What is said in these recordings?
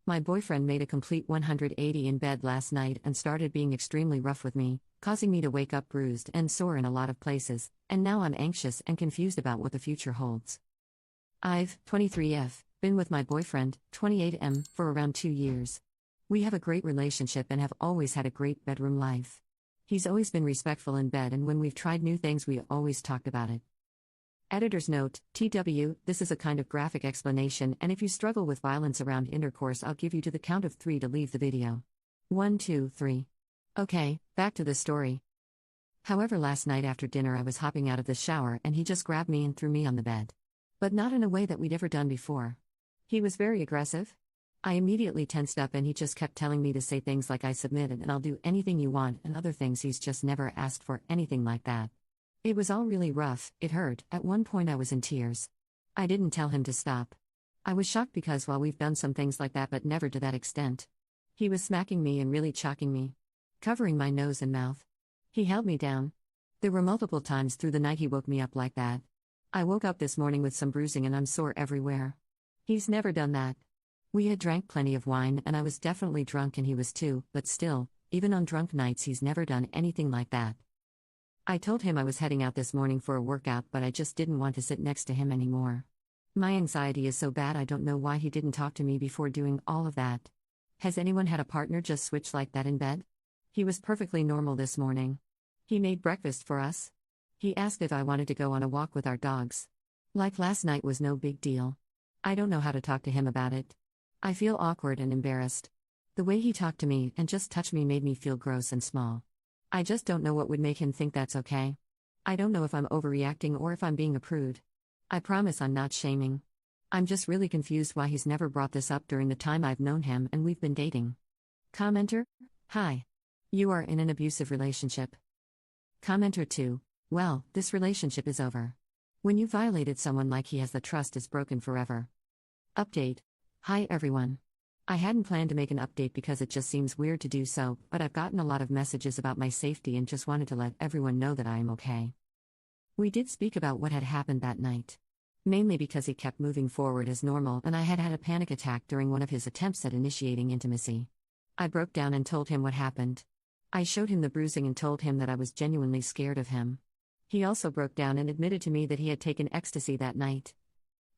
My boyfriend made a complete 180 in bed last night and started being extremely rough with me, causing me to wake up bruised and sore in a lot of places, and now I'm anxious and confused about what the future holds. I've, 23F, been with my boyfriend, 28M, for around 2 years. We have a great relationship and have always had a great bedroom life. He's always been respectful in bed, and when we've tried new things, we always talked about it. Editor's note: TW, this is a kind of graphic explanation, and if you struggle with violence around intercourse, I'll give you to the count of 3 to leave the video. 1, 2, 3. Okay, back to the story. However, last night after dinner, I was hopping out of the shower and he just grabbed me and threw me on the bed. But not in a way that we'd ever done before. He was very aggressive. I immediately tensed up and he just kept telling me to say things like "I submitted and I'll do anything you want," and other things he's just never asked for, anything like that. It was all really rough, it hurt, at one point I was in tears. I didn't tell him to stop. I was shocked because, well, we've done some things like that but never to that extent. He was smacking me and really choking me. Covering my nose and mouth. He held me down. There were multiple times through the night he woke me up like that. I woke up this morning with some bruising and I'm sore everywhere. He's never done that. We had drank plenty of wine and I was definitely drunk and he was too, but still, even on drunk nights he's never done anything like that. I told him I was heading out this morning for a workout, but I just didn't want to sit next to him anymore. My anxiety is so bad, I don't know why he didn't talk to me before doing all of that. Has anyone had a partner just switch like that in bed? He was perfectly normal this morning. He made breakfast for us. He asked if I wanted to go on a walk with our dogs. Like last night was no big deal. I don't know how to talk to him about it. I feel awkward and embarrassed. The way he talked to me and just touched me made me feel gross and small. I just don't know what would make him think that's okay. I don't know if I'm overreacting or if I'm being a prude. I promise I'm not shaming. I'm just really confused why he's never brought this up during the time I've known him and we've been dating. Commenter: Hi. You are in an abusive relationship. Commenter 2: Well, this relationship is over. When you violated someone like he has, the trust is broken forever. Update: Hi everyone. I hadn't planned to make an update because it just seems weird to do so, but I've gotten a lot of messages about my safety and just wanted to let everyone know that I am okay. We did speak about what had happened that night. Mainly because he kept moving forward as normal and I had had a panic attack during one of his attempts at initiating intimacy. I broke down and told him what happened. I showed him the bruising and told him that I was genuinely scared of him. He also broke down and admitted to me that he had taken ecstasy that night.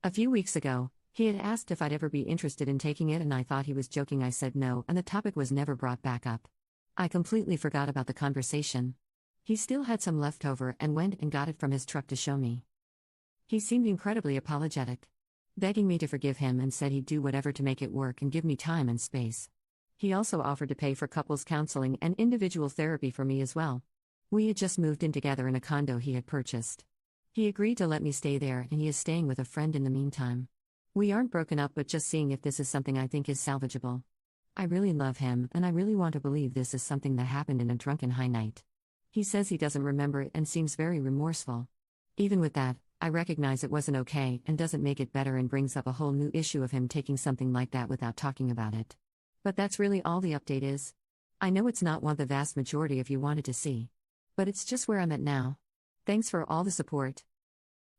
A few weeks ago, he had asked if I'd ever be interested in taking it and I thought he was joking. I said no, and the topic was never brought back up. I completely forgot about the conversation. He still had some left over and went and got it from his truck to show me. He seemed incredibly apologetic, begging me to forgive him, and said he'd do whatever to make it work and give me time and space. He also offered to pay for couples counseling and individual therapy for me as well. We had just moved in together in a condo he had purchased. He agreed to let me stay there and he is staying with a friend in the meantime. We aren't broken up, but just seeing if this is something I think is salvageable. I really love him and I really want to believe this is something that happened in a drunken high night. He says he doesn't remember it and seems very remorseful. Even with that, I recognize it wasn't okay and doesn't make it better and brings up a whole new issue of him taking something like that without talking about it. But that's really all the update is. I know it's not what the vast majority of you wanted to see. But it's just where I'm at now. Thanks for all the support.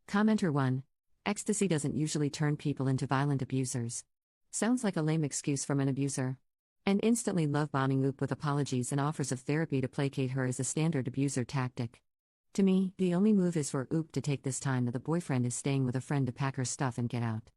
Commenter 1: Ecstasy doesn't usually turn people into violent abusers. Sounds like a lame excuse from an abuser. And instantly love-bombing Oop with apologies and offers of therapy to placate her is a standard abuser tactic. To me, the only move is for Oop to take this time that the boyfriend is staying with a friend to pack her stuff and get out.